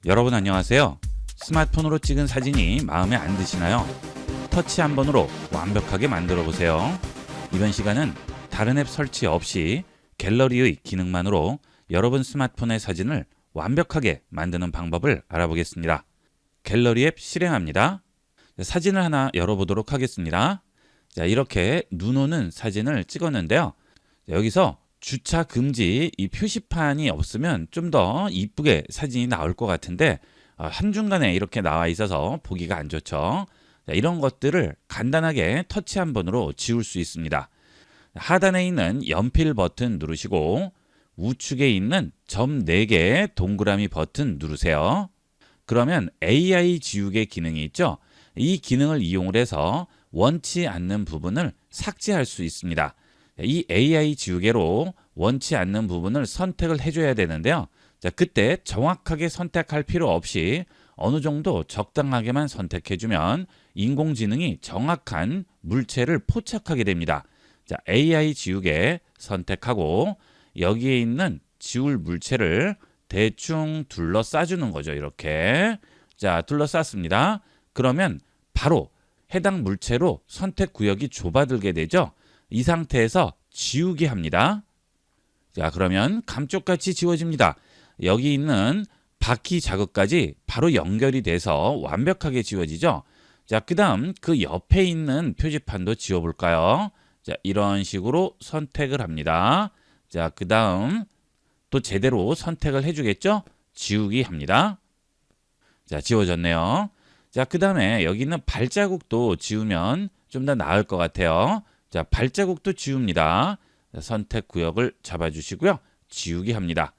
여러분 안녕하세요. 스마트폰으로 찍은 사진이 마음에 안 드시나요? 터치 한 번으로 완벽하게 만들어 보세요. 이번 시간은 다른 앱 설치 없이 갤러리의 기능만으로 여러분 스마트폰의 사진을 완벽하게 만드는 방법을 알아보겠습니다. 갤러리 앱 실행합니다. 사진을 하나 열어보도록 하겠습니다. 자, 이렇게 눈 오는 사진을 찍었는데요. 여기서 주차 금지 이 표시판이 없으면 좀 더 이쁘게 사진이 나올 것 같은데 한중간에 이렇게 나와 있어서 보기가 안 좋죠. 자, 이런 것들을 간단하게 터치 한 번으로 지울 수 있습니다. 하단에 있는 연필 버튼 누르시고 우측에 있는 점 4개 동그라미 버튼 누르세요. 그러면 AI 지우개 기능이 있죠. 이 기능을 이용을 해서 원치 않는 부분을 삭제할 수 있습니다. 이 AI 지우개로 원치 않는 부분을 선택을 해줘야 되는데요. 자, 그때 정확하게 선택할 필요 없이 어느 정도 적당하게만 선택해주면 인공지능이 정확한 물체를 포착하게 됩니다. 자, AI 지우개 선택하고 여기에 있는 지울 물체를 대충 둘러싸주는 거죠. 이렇게. 자, 둘러쌌습니다. 그러면 바로 해당 물체로 선택 구역이 좁아들게 되죠. 이 상태에서 지우기 합니다. 자, 그러면 감쪽같이 지워집니다. 여기 있는 바퀴 자국까지 바로 연결이 돼서 완벽하게 지워지죠. 자, 그 다음 그 옆에 있는 표지판도 지워볼까요? 자, 이런 식으로 선택을 합니다. 자, 그 다음 또 제대로 선택을 해주겠죠? 지우기 합니다. 자, 지워졌네요. 자, 그 다음에 여기 있는 발자국도 지우면 좀 더 나을 것 같아요. 자, 발자국도 지웁니다. 자, 선택 구역을 잡아주시고요. 지우기 합니다.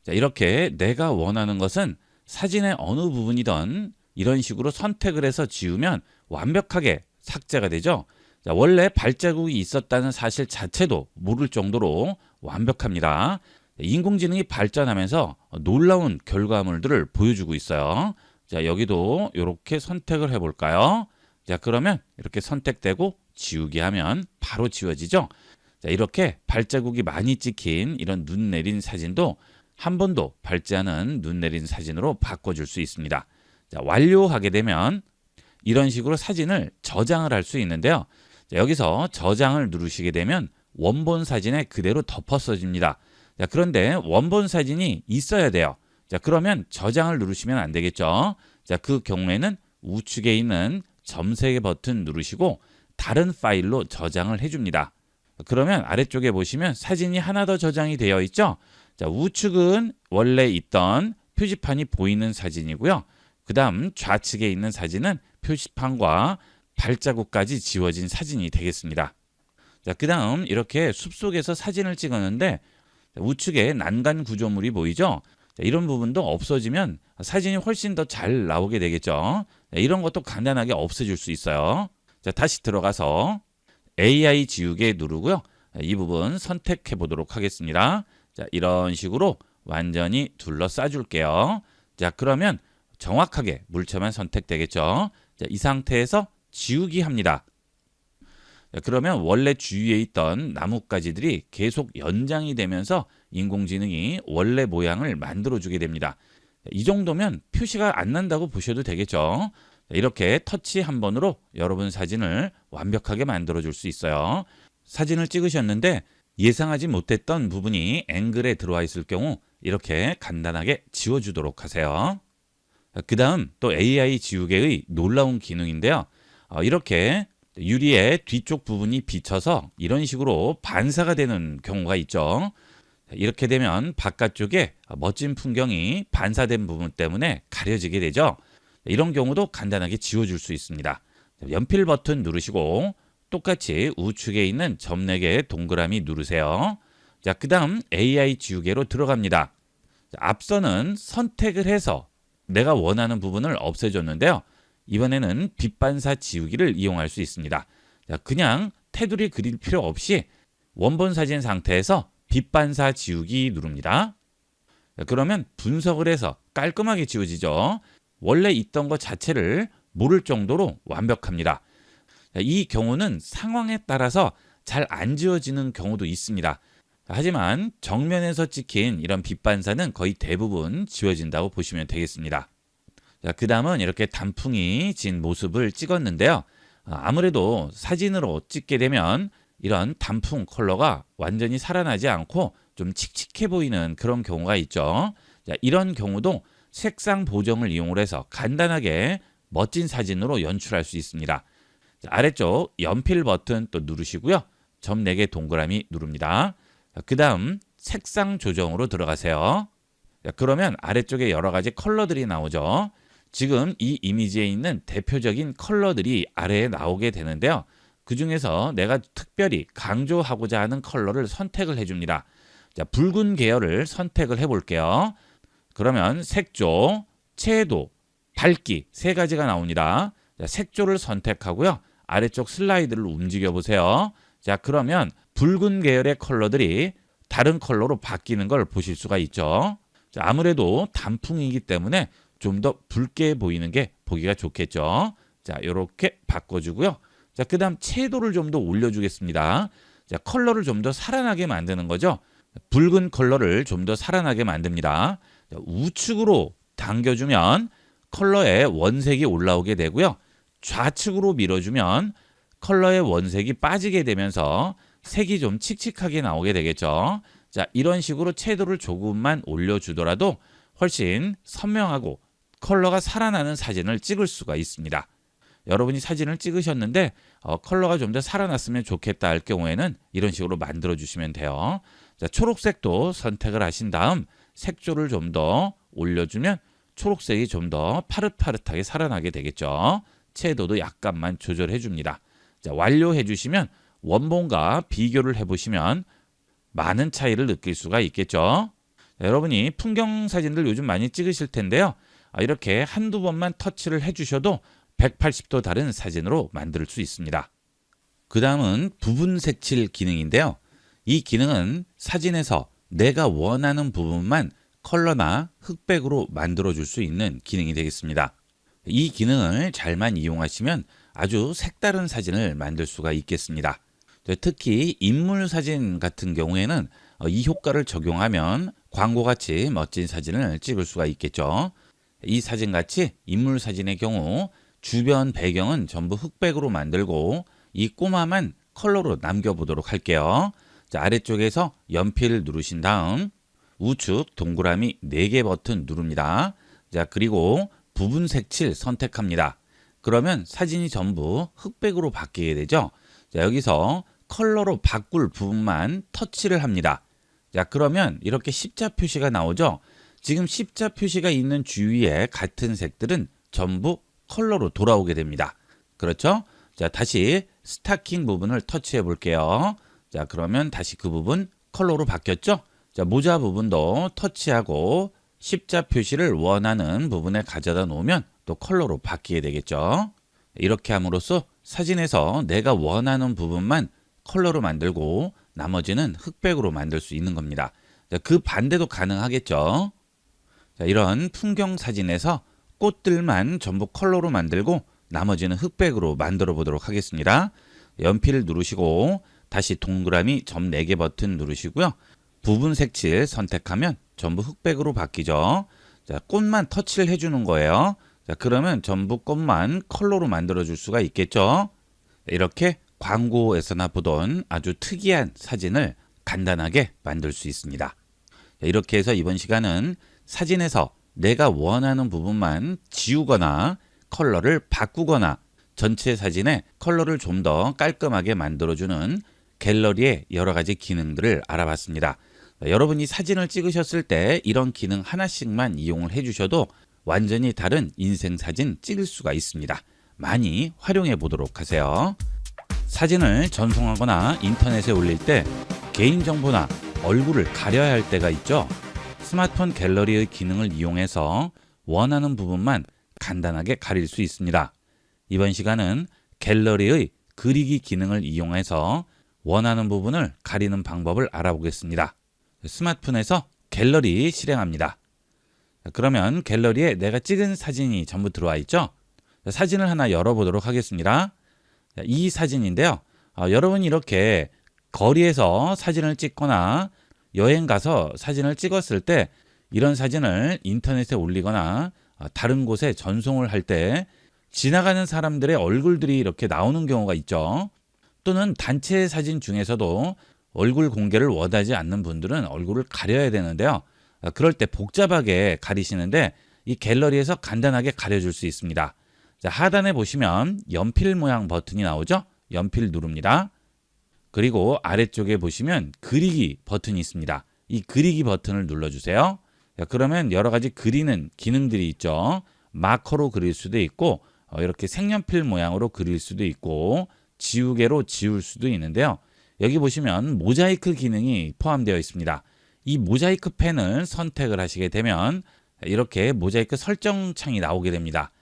자, 이렇게 내가 원하는 것은 사진의 어느 부분이든 이런 식으로 선택을 해서 지우면 완벽하게 삭제가 되죠. 자, 원래 발자국이 있었다는 사실 자체도 모를 정도로 완벽합니다. 인공지능이 발전하면서 놀라운 결과물들을 보여주고 있어요. 자, 여기도 이렇게 선택을 해볼까요? 자, 그러면 이렇게 선택되고 지우기 하면 바로 지워지죠. 자, 이렇게 발자국이 많이 찍힌 이런 눈 내린 사진도 한 번도 밟지 않은 눈 내린 사진으로 바꿔줄 수 있습니다. 자, 완료하게 되면 이런 식으로 사진을 저장을 할 수 있는데요. 자, 여기서 저장을 누르시게 되면 원본 사진에 그대로 덮어서집니다. 자, 그런데 원본 사진이 있어야 돼요. 자, 그러면 저장을 누르시면 안 되겠죠. 자, 그 경우에는 우측에 있는 점 3개 버튼 누르시고 다른 파일로 저장을 해줍니다. 그러면 아래쪽에 보시면 사진이 하나 더 저장이 되어 있죠. 자, 우측은 원래 있던 표지판이 보이는 사진이고요. 그 다음 좌측에 있는 사진은 표지판과 발자국까지 지워진 사진이 되겠습니다. 자, 그 다음 이렇게 숲속에서 사진을 찍었는데 우측에 난간 구조물이 보이죠. 자, 이런 부분도 없어지면 사진이 훨씬 더 잘 나오게 되겠죠. 자, 이런 것도 간단하게 없애줄 수 있어요. 자, 다시 들어가서 AI 지우개 누르고요. 이 부분 선택해 보도록 하겠습니다. 자, 이런 식으로 완전히 둘러싸 줄게요. 자, 그러면 정확하게 물체만 선택되겠죠. 자, 이 상태에서 지우기 합니다. 자, 그러면 원래 주위에 있던 나뭇가지들이 계속 연장이 되면서 인공지능이 원래 모양을 만들어주게 됩니다. 자, 이 정도면 표시가 안 난다고 보셔도 되겠죠. 자, 이렇게 터치 한 번으로 여러분 사진을 완벽하게 만들어줄 수 있어요. 사진을 찍으셨는데 예상하지 못했던 부분이 앵글에 들어와 있을 경우 이렇게 간단하게 지워주도록 하세요. 그 다음 또 AI 지우개의 놀라운 기능인데요. 이렇게 유리의 뒤쪽 부분이 비쳐서 이런 식으로 반사가 되는 경우가 있죠. 이렇게 되면 바깥쪽에 멋진 풍경이 반사된 부분 때문에 가려지게 되죠. 이런 경우도 간단하게 지워줄 수 있습니다. 연필 버튼 누르시고 똑같이 우측에 있는 점 4개 동그라미 누르세요. 자, 그 다음 AI 지우개로 들어갑니다. 자, 앞서는 선택을 해서 내가 원하는 부분을 없애줬는데요. 이번에는 빛반사 지우기를 이용할 수 있습니다. 자, 그냥 테두리 그릴 필요 없이 원본 사진 상태에서 빛반사 지우기 누릅니다. 자, 그러면 분석을 해서 깔끔하게 지워지죠. 원래 있던 것 자체를 모를 정도로 완벽합니다. 자, 이 경우는 상황에 따라서 잘 안 지워지는 경우도 있습니다. 하지만 정면에서 찍힌 이런 빛 반사는 거의 대부분 지워진다고 보시면 되겠습니다. 자, 그 다음은 이렇게 단풍이 진 모습을 찍었는데요. 아무래도 사진으로 찍게 되면 이런 단풍 컬러가 완전히 살아나지 않고 좀 칙칙해 보이는 그런 경우가 있죠. 자, 이런 경우도 색상 보정을 이용해서 간단하게 멋진 사진으로 연출할 수 있습니다. 자, 아래쪽 연필 버튼 또 누르시고요. 점 4개 동그라미 누릅니다. 그 다음 색상 조정으로 들어가세요. 자, 그러면 아래쪽에 여러 가지 컬러들이 나오죠. 지금 이 이미지에 있는 대표적인 컬러들이 아래에 나오게 되는데요. 그 중에서 내가 특별히 강조하고자 하는 컬러를 선택을 해줍니다. 자, 붉은 계열을 선택을 해볼게요. 그러면 색조, 채도, 밝기 3가지가 나옵니다. 자, 색조를 선택하고요. 아래쪽 슬라이드를 움직여 보세요. 자, 그러면 붉은 계열의 컬러들이 다른 컬러로 바뀌는 걸 보실 수가 있죠. 자, 아무래도 단풍이기 때문에 좀 더 붉게 보이는 게 보기가 좋겠죠. 자, 이렇게 바꿔주고요. 자, 그 다음 채도를 좀 더 올려주겠습니다. 자, 컬러를 좀 더 살아나게 만드는 거죠. 붉은 컬러를 좀 더 살아나게 만듭니다. 자, 우측으로 당겨주면 컬러의 원색이 올라오게 되고요. 좌측으로 밀어주면 컬러의 원색이 빠지게 되면서 색이 좀 칙칙하게 나오게 되겠죠. 자, 이런 식으로 채도를 조금만 올려주더라도 훨씬 선명하고 컬러가 살아나는 사진을 찍을 수가 있습니다. 여러분이 사진을 찍으셨는데 컬러가 좀 더 살아났으면 좋겠다 할 경우에는 이런 식으로 만들어 주시면 돼요. 자, 초록색도 선택을 하신 다음 색조를 좀 더 올려주면 초록색이 좀 더 파릇파릇하게 살아나게 되겠죠. 채도도 약간만 조절해 줍니다. 자, 완료해 주시면 원본과 비교를 해보시면 많은 차이를 느낄 수가 있겠죠. 자, 여러분이 풍경 사진들 요즘 많이 찍으실 텐데요. 이렇게 한두 번만 터치를 해주셔도 180도 다른 사진으로 만들 수 있습니다. 그 다음은 부분 색칠 기능인데요. 이 기능은 사진에서 내가 원하는 부분만 컬러나 흑백으로 만들어 줄 수 있는 기능이 되겠습니다. 이 기능을 잘만 이용하시면 아주 색다른 사진을 만들 수가 있겠습니다. 특히 인물 사진 같은 경우에는 이 효과를 적용하면 광고같이 멋진 사진을 찍을 수가 있겠죠. 이 사진같이 인물 사진의 경우 주변 배경은 전부 흑백으로 만들고 이 꼬마만 컬러로 남겨보도록 할게요. 자, 아래쪽에서 연필 누르신 다음 우측 동그라미 4개 버튼 누릅니다. 자, 그리고 부분 색칠 선택합니다. 그러면 사진이 전부 흑백으로 바뀌게 되죠. 자, 여기서 컬러로 바꿀 부분만 터치를 합니다. 자, 그러면 이렇게 십자 표시가 나오죠. 지금 십자 표시가 있는 주위에 같은 색들은 전부 컬러로 돌아오게 됩니다. 그렇죠? 자, 다시 스타킹 부분을 터치해 볼게요. 자, 그러면 다시 그 부분 컬러로 바뀌었죠? 자, 모자 부분도 터치하고 십자 표시를 원하는 부분에 가져다 놓으면 또 컬러로 바뀌게 되겠죠. 이렇게 함으로써 사진에서 내가 원하는 부분만 컬러로 만들고 나머지는 흑백으로 만들 수 있는 겁니다. 자, 그 반대도 가능하겠죠. 자, 이런 풍경 사진에서 꽃들만 전부 컬러로 만들고 나머지는 흑백으로 만들어 보도록 하겠습니다. 연필을 누르시고 다시 동그라미 점 4개 버튼 누르시고요. 부분 색칠 선택하면 전부 흑백으로 바뀌죠. 자, 꽃만 터치를 해주는 거예요. 자, 그러면 전부 꽃만 컬러로 만들어 줄 수가 있겠죠. 이렇게 광고에서나 보던 아주 특이한 사진을 간단하게 만들 수 있습니다. 자, 이렇게 해서 이번 시간은 사진에서 내가 원하는 부분만 지우거나 컬러를 바꾸거나 전체 사진의 컬러를 좀 더 깔끔하게 만들어주는 갤러리의 여러 가지 기능들을 알아봤습니다. 여러분이 사진을 찍으셨을 때 이런 기능 하나씩만 이용을 해주셔도 완전히 다른 인생 사진 찍을 수가 있습니다. 많이 활용해 보도록 하세요. 사진을 전송하거나 인터넷에 올릴 때 개인정보나 얼굴을 가려야 할 때가 있죠. 스마트폰 갤러리의 기능을 이용해서 원하는 부분만 간단하게 가릴 수 있습니다. 이번 시간은 갤러리의 그리기 기능을 이용해서 원하는 부분을 가리는 방법을 알아보겠습니다. 스마트폰에서 갤러리 실행합니다. 그러면 갤러리에 내가 찍은 사진이 전부 들어와 있죠. 사진을 하나 열어보도록 하겠습니다. 이 사진인데요. 여러분이 이렇게 거리에서 사진을 찍거나 여행 가서 사진을 찍었을 때 이런 사진을 인터넷에 올리거나 다른 곳에 전송을 할 때 지나가는 사람들의 얼굴들이 이렇게 나오는 경우가 있죠. 또는 단체 사진 중에서도 얼굴 공개를 원하지 않는 분들은 얼굴을 가려야 되는데요. 그럴 때 복잡하게 가리시는데 이 갤러리에서 간단하게 가려줄 수 있습니다. 자, 하단에 보시면 연필 모양 버튼이 나오죠. 연필 누릅니다. 그리고 아래쪽에 보시면 그리기 버튼이 있습니다. 이 그리기 버튼을 눌러주세요. 자, 그러면 여러 가지 그리는 기능들이 있죠. 마커로 그릴 수도 있고 이렇게 색연필 모양으로 그릴 수도 있고 지우개로 지울 수도 있는데요. 여기 보시면 모자이크 기능이 포함되어 있습니다. 이 모자이크 펜을 선택을 하시게 되면 이렇게 모자이크 설정 창이 나오게 됩니다.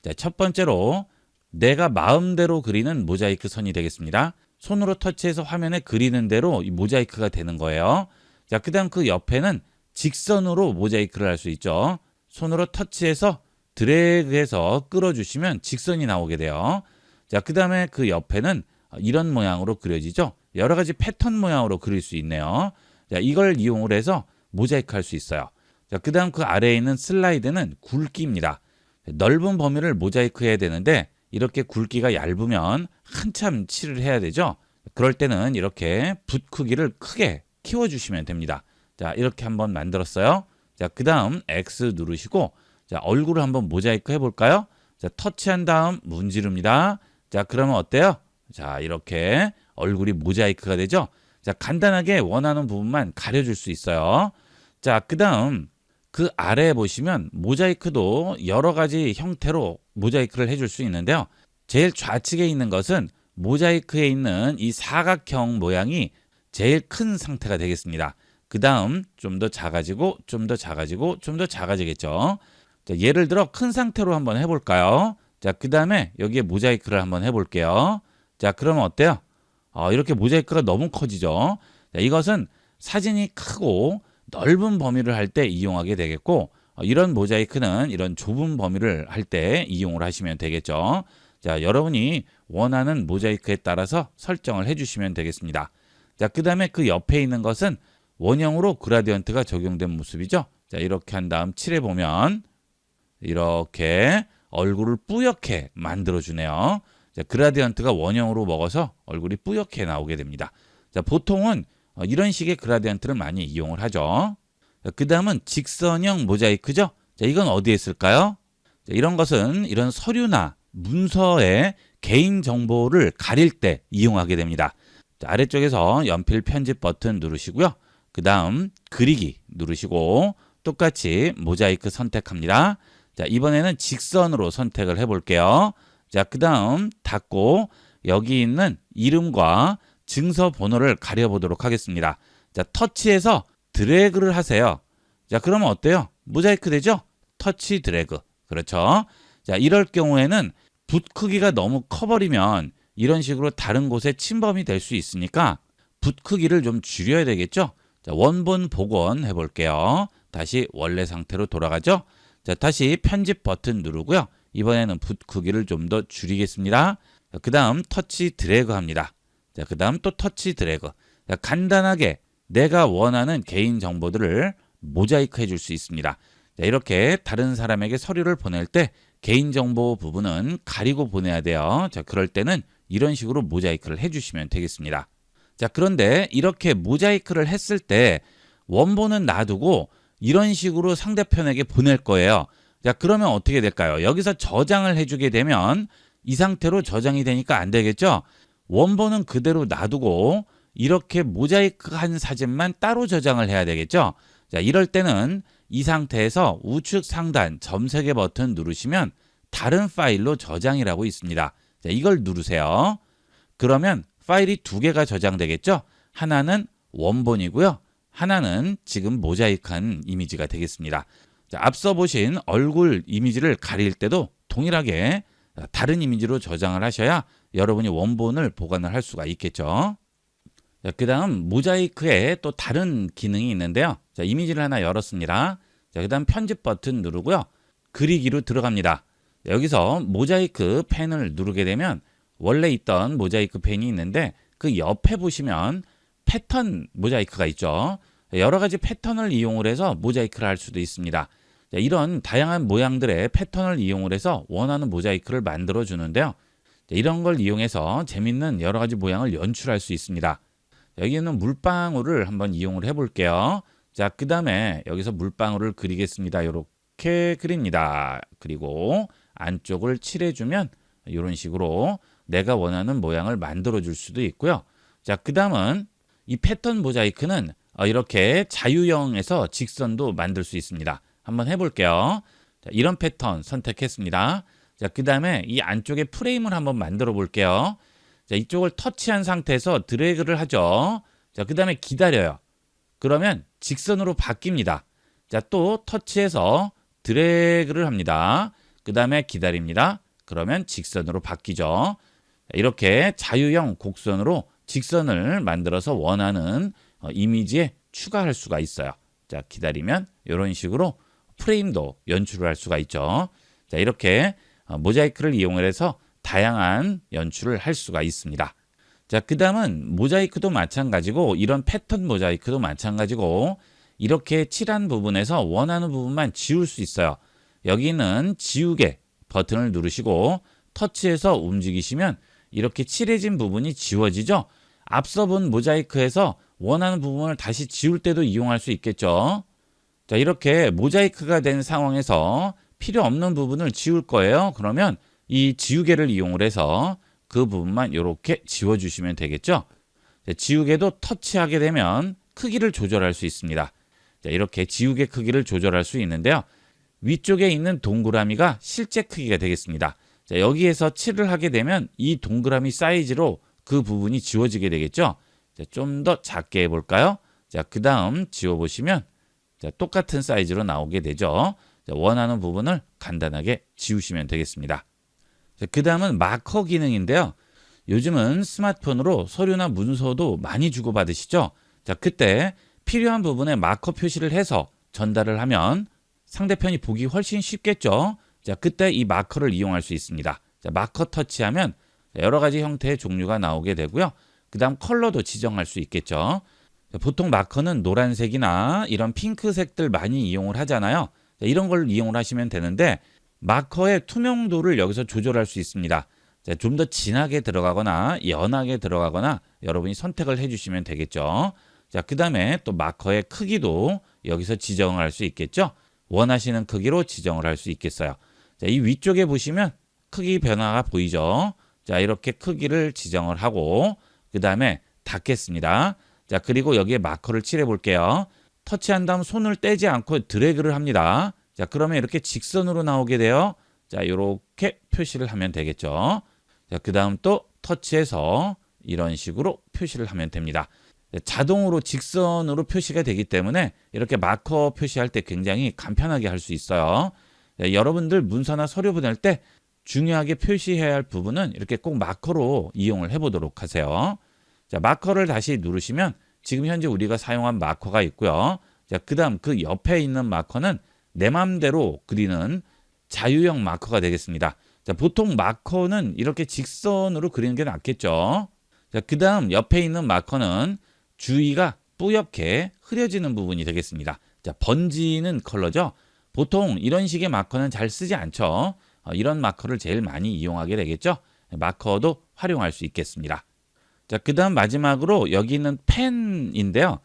자, 첫 번째로 내가 마음대로 그리는 모자이크 선이 되겠습니다. 손으로 터치해서 화면에 그리는 대로 이 모자이크가 되는 거예요. 자, 그다음 그 옆에는 직선으로 모자이크를 할 수 있죠. 손으로 터치해서 드래그해서 끌어주시면 직선이 나오게 돼요. 자, 그 다음에 그 옆에는 이런 모양으로 그려지죠. 여러 가지 패턴 모양으로 그릴 수 있네요. 자, 이걸 이용을 해서 모자이크 할 수 있어요. 자, 그 다음 그 아래에 있는 슬라이드는 굵기입니다. 넓은 범위를 모자이크 해야 되는데 이렇게 굵기가 얇으면 한참 칠을 해야 되죠. 그럴 때는 이렇게 붓 크기를 크게 키워주시면 됩니다. 자, 이렇게 한번 만들었어요. 자, 그 다음 X 누르시고 자, 얼굴을 한번 모자이크 해볼까요? 자, 터치한 다음 문지릅니다. 자, 그러면 어때요? 자, 이렇게 얼굴이 모자이크가 되죠? 자, 간단하게 원하는 부분만 가려줄 수 있어요. 자, 그 다음 그 아래에 보시면 모자이크도 여러 가지 형태로 모자이크를 해줄 수 있는데요. 제일 좌측에 있는 것은 모자이크에 있는 이 사각형 모양이 제일 큰 상태가 되겠습니다. 그 다음 좀 더 작아지고 좀 더 작아지고 좀 더 작아지겠죠. 자, 예를 들어 큰 상태로 한번 해볼까요? 자, 그 다음에 여기에 모자이크를 한번 해볼게요. 자, 그러면 어때요? 이렇게 모자이크가 너무 커지죠. 자, 이것은 사진이 크고 넓은 범위를 할 때 이용하게 되겠고 이런 모자이크는 이런 좁은 범위를 할 때 이용을 하시면 되겠죠. 자, 여러분이 원하는 모자이크에 따라서 설정을 해주시면 되겠습니다. 자, 그 다음에 그 옆에 있는 것은 원형으로 그라디언트가 적용된 모습이죠. 자, 이렇게 한 다음 칠해보면 이렇게 얼굴을 뿌옇게 만들어주네요. 자, 그라디언트가 원형으로 먹어서 얼굴이 뿌옇게 나오게 됩니다. 자, 보통은 이런 식의 그라디언트를 많이 이용을 하죠. 그 다음은 직선형 모자이크죠. 자, 이건 어디에 쓸까요? 자, 이런 것은 이런 서류나 문서의 개인 정보를 가릴 때 이용하게 됩니다. 자, 아래쪽에서 연필 편집 버튼 누르시고요. 그 다음 그리기 누르시고 똑같이 모자이크 선택합니다. 자, 이번에는 직선으로 선택을 해볼게요. 자, 그 다음 닫고 여기 있는 이름과 증서 번호를 가려보도록 하겠습니다. 자, 터치해서 드래그를 하세요. 자, 그러면 어때요? 모자이크 되죠? 터치 드래그. 그렇죠? 자, 이럴 경우에는 붓 크기가 너무 커버리면 이런 식으로 다른 곳에 침범이 될 수 있으니까 붓 크기를 좀 줄여야 되겠죠? 자, 원본 복원 해볼게요. 다시 원래 상태로 돌아가죠? 자, 다시 편집 버튼 누르고요. 이번에는 붓 크기를 좀 더 줄이겠습니다. 그 다음 터치 드래그 합니다. 자, 그 다음 또 터치 드래그. 자, 간단하게 내가 원하는 개인 정보들을 모자이크 해줄 수 있습니다. 자, 이렇게 다른 사람에게 서류를 보낼 때 개인정보 부분은 가리고 보내야 돼요. 자, 그럴 때는 이런 식으로 모자이크를 해주시면 되겠습니다. 자, 그런데 이렇게 모자이크를 했을 때 원본은 놔두고 이런 식으로 상대편에게 보낼 거예요. 자, 그러면 어떻게 될까요? 여기서 저장을 해주게 되면 이 상태로 저장이 되니까 안 되겠죠? 원본은 그대로 놔두고 이렇게 모자이크한 사진만 따로 저장을 해야 되겠죠? 자, 이럴 때는 이 상태에서 우측 상단 점 3개 버튼 누르시면 다른 파일로 저장이라고 있습니다. 자, 이걸 누르세요. 그러면 파일이 2개가 저장되겠죠? 하나는 원본이고요. 하나는 지금 모자이크한 이미지가 되겠습니다. 자, 앞서 보신 얼굴 이미지를 가릴 때도 동일하게 다른 이미지로 저장을 하셔야 여러분이 원본을 보관을 할 수가 있겠죠. 그 다음 모자이크에 또 다른 기능이 있는데요. 자, 이미지를 하나 열었습니다. 자, 그 다음 편집 버튼 누르고요. 그리기로 들어갑니다. 여기서 모자이크 펜을 누르게 되면 원래 있던 모자이크 펜이 있는데 그 옆에 보시면 패턴 모자이크가 있죠. 여러 가지 패턴을 이용을 해서 모자이크를 할 수도 있습니다. 이런 다양한 모양들의 패턴을 이용을 해서 원하는 모자이크를 만들어 주는데요. 이런 걸 이용해서 재밌는 여러 가지 모양을 연출할 수 있습니다. 여기는 물방울을 한번 이용을 해볼게요. 자, 그 다음에 여기서 물방울을 그리겠습니다. 이렇게 그립니다. 그리고 안쪽을 칠해주면 이런 식으로 내가 원하는 모양을 만들어 줄 수도 있고요. 자, 그 다음은 이 패턴 모자이크는 이렇게 자유형에서 직선도 만들 수 있습니다. 한번 해볼게요. 자, 이런 패턴 선택했습니다. 자, 그 다음에 이 안쪽에 프레임을 한번 만들어 볼게요. 자, 이쪽을 터치한 상태에서 드래그를 하죠. 자, 그 다음에 기다려요. 그러면 직선으로 바뀝니다. 자, 또 터치해서 드래그를 합니다. 그 다음에 기다립니다. 그러면 직선으로 바뀌죠. 이렇게 자유형 곡선으로 직선을 만들어서 원하는 이미지에 추가할 수가 있어요. 자, 기다리면 이런 식으로 프레임도 연출을 할 수가 있죠. 자, 이렇게 모자이크를 이용해서 다양한 연출을 할 수가 있습니다. 자, 그 다음은 모자이크도 마찬가지고 이런 패턴 모자이크도 마찬가지고 이렇게 칠한 부분에서 원하는 부분만 지울 수 있어요. 여기는 지우개 버튼을 누르시고 터치해서 움직이시면 이렇게 칠해진 부분이 지워지죠. 앞서 본 모자이크에서 원하는 부분을 다시 지울 때도 이용할 수 있겠죠. 자, 이렇게 모자이크가 된 상황에서 필요 없는 부분을 지울 거예요. 그러면 이 지우개를 이용을 해서 그 부분만 이렇게 지워주시면 되겠죠. 자, 지우개도 터치하게 되면 크기를 조절할 수 있습니다. 자, 이렇게 지우개 크기를 조절할 수 있는데요. 위쪽에 있는 동그라미가 실제 크기가 되겠습니다. 자, 여기에서 칠을 하게 되면 이 동그라미 사이즈로 그 부분이 지워지게 되겠죠. 좀 더 작게 해볼까요? 자, 그 다음 지워보시면 자, 똑같은 사이즈로 나오게 되죠. 자, 원하는 부분을 간단하게 지우시면 되겠습니다. 그 다음은 마커 기능인데요. 요즘은 스마트폰으로 서류나 문서도 많이 주고받으시죠. 자, 그때 필요한 부분에 마커 표시를 해서 전달을 하면 상대편이 보기 훨씬 쉽겠죠. 자, 그때 이 마커를 이용할 수 있습니다. 자, 마커 터치하면 여러 가지 형태의 종류가 나오게 되고요. 그 다음 컬러도 지정할 수 있겠죠. 자, 보통 마커는 노란색이나 이런 핑크색들 많이 이용을 하잖아요. 자, 이런 걸 이용을 하시면 되는데 마커의 투명도를 여기서 조절할 수 있습니다. 좀 더 진하게 들어가거나 연하게 들어가거나 여러분이 선택을 해주시면 되겠죠. 자, 그 다음에 또 마커의 크기도 여기서 지정을 할 수 있겠죠. 원하시는 크기로 지정을 할 수 있겠어요. 자, 이 위쪽에 보시면 크기 변화가 보이죠. 자, 이렇게 크기를 지정을 하고 그 다음에 닫겠습니다. 자, 그리고 여기에 마커를 칠해 볼게요. 터치한 다음 손을 떼지 않고 드래그를 합니다. 자, 그러면 이렇게 직선으로 나오게 돼요. 자, 이렇게 표시를 하면 되겠죠. 자, 그 다음 또 터치해서 이런 식으로 표시를 하면 됩니다. 자동으로 직선으로 표시가 되기 때문에 이렇게 마커 표시할 때 굉장히 간편하게 할 수 있어요. 여러분들 문서나 서류 보낼 때 중요하게 표시해야 할 부분은 이렇게 꼭 마커로 이용을 해보도록 하세요. 자, 마커를 다시 누르시면 지금 현재 우리가 사용한 마커가 있고요. 자, 그 다음 그 옆에 있는 마커는 내 맘대로 그리는 자유형 마커가 되겠습니다. 자, 보통 마커는 이렇게 직선으로 그리는 게 낫겠죠. 자, 그 다음 옆에 있는 마커는 주위가 뿌옇게 흐려지는 부분이 되겠습니다. 자, 번지는 컬러죠. 보통 이런 식의 마커는 잘 쓰지 않죠. 이런 마커를 제일 많이 이용하게 되겠죠. 마커도 활용할 수 있겠습니다. 자, 그 다음 마지막으로 여기 있는 펜인데요.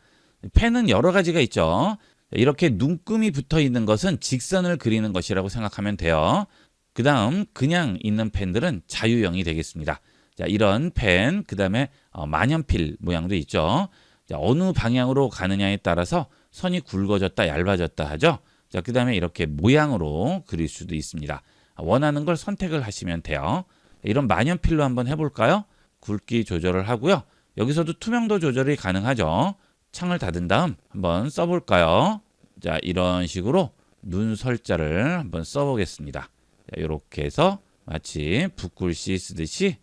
펜은 여러 가지가 있죠. 이렇게 눈금이 붙어 있는 것은 직선을 그리는 것이라고 생각하면 돼요. 그 다음 그냥 있는 펜들은 자유형이 되겠습니다. 자, 이런 펜, 그 다음에 만연필 모양도 있죠. 자, 어느 방향으로 가느냐에 따라서 선이 굵어졌다 얇아졌다 하죠. 자, 그 다음에 이렇게 모양으로 그릴 수도 있습니다. 원하는 걸 선택을 하시면 돼요. 이런 만연필로 한번 해볼까요? 굵기 조절을 하고요. 여기서도 투명도 조절이 가능하죠. 창을 닫은 다음 한번 써볼까요? 자, 이런 식으로 눈설자를 한번 써보겠습니다. 자, 이렇게 해서 마치 붓글씨 쓰듯이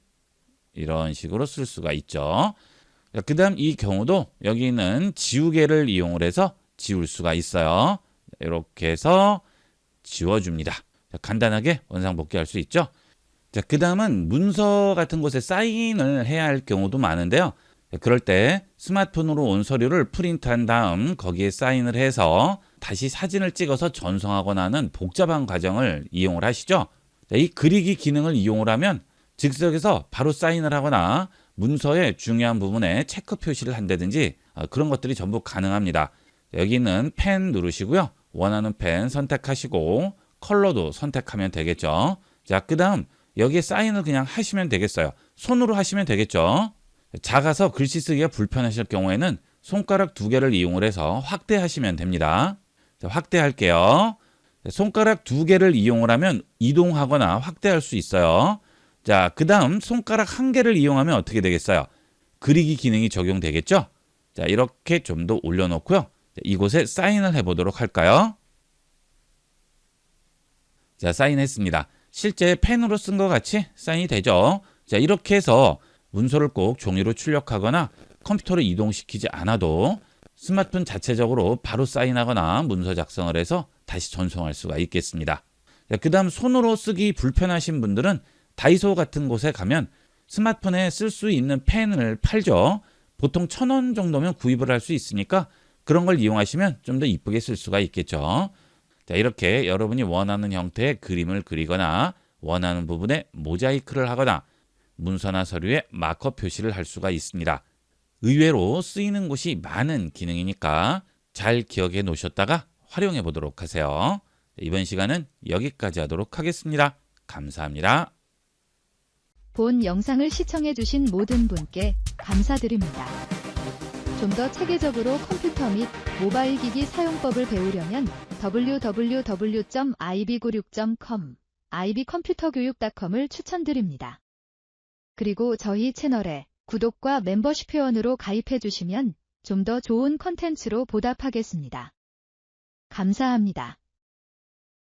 이런 식으로 쓸 수가 있죠. 그 다음 이 경우도 여기 있는 지우개를 이용을 해서 지울 수가 있어요. 이렇게 해서 지워줍니다. 자, 간단하게 원상복귀할 수 있죠. 자, 그 다음은 문서 같은 곳에 사인을 해야 할 경우도 많은데요. 그럴 때 스마트폰으로 온 서류를 프린트한 다음 거기에 사인을 해서 다시 사진을 찍어서 전송하거나 하는 복잡한 과정을 이용을 하시죠. 이 그리기 기능을 이용을 하면 즉석에서 바로 사인을 하거나 문서의 중요한 부분에 체크 표시를 한다든지 그런 것들이 전부 가능합니다. 여기 있는 펜 누르시고요. 원하는 펜 선택하시고 컬러도 선택하면 되겠죠. 자, 그 다음 여기에 사인을 그냥 하시면 되겠어요. 손으로 하시면 되겠죠. 작아서 글씨 쓰기가 불편하실 경우에는 손가락 2개를 이용을 해서 확대하시면 됩니다. 자, 확대할게요. 손가락 2개를 이용을 하면 이동하거나 확대할 수 있어요. 자, 그 다음 손가락 1개를 이용하면 어떻게 되겠어요? 그리기 기능이 적용되겠죠? 자, 이렇게 좀 더 올려놓고요. 이곳에 사인을 해보도록 할까요? 자, 사인했습니다. 실제 펜으로 쓴 것 같이 사인이 되죠? 자, 이렇게 해서 문서를 꼭 종이로 출력하거나 컴퓨터로 이동시키지 않아도 스마트폰 자체적으로 바로 사인하거나 문서 작성을 해서 다시 전송할 수가 있겠습니다. 그 다음 손으로 쓰기 불편하신 분들은 다이소 같은 곳에 가면 스마트폰에 쓸 수 있는 펜을 팔죠. 보통 1,000원 정도면 구입을 할 수 있으니까 그런 걸 이용하시면 좀 더 이쁘게 쓸 수가 있겠죠. 자, 이렇게 여러분이 원하는 형태의 그림을 그리거나 원하는 부분에 모자이크를 하거나 문서나 서류에 마커 표시를 할 수가 있습니다. 의외로 쓰이는 곳이 많은 기능이니까 잘 기억해 놓으셨다가 활용해 보도록 하세요. 이번 시간은 여기까지 하도록 하겠습니다. 감사합니다. 본 영상을 시청해 주신 모든 분께 감사드립니다. 좀 더 체계적으로 컴퓨터 및 모바일 기기 사용법을 배우려면 www.ib96.com, ib컴퓨터교육.com을 추천드립니다. 그리고 저희 채널에 구독과 멤버십 회원으로 가입해 주시면 좀 더 좋은 컨텐츠로 보답하겠습니다. 감사합니다.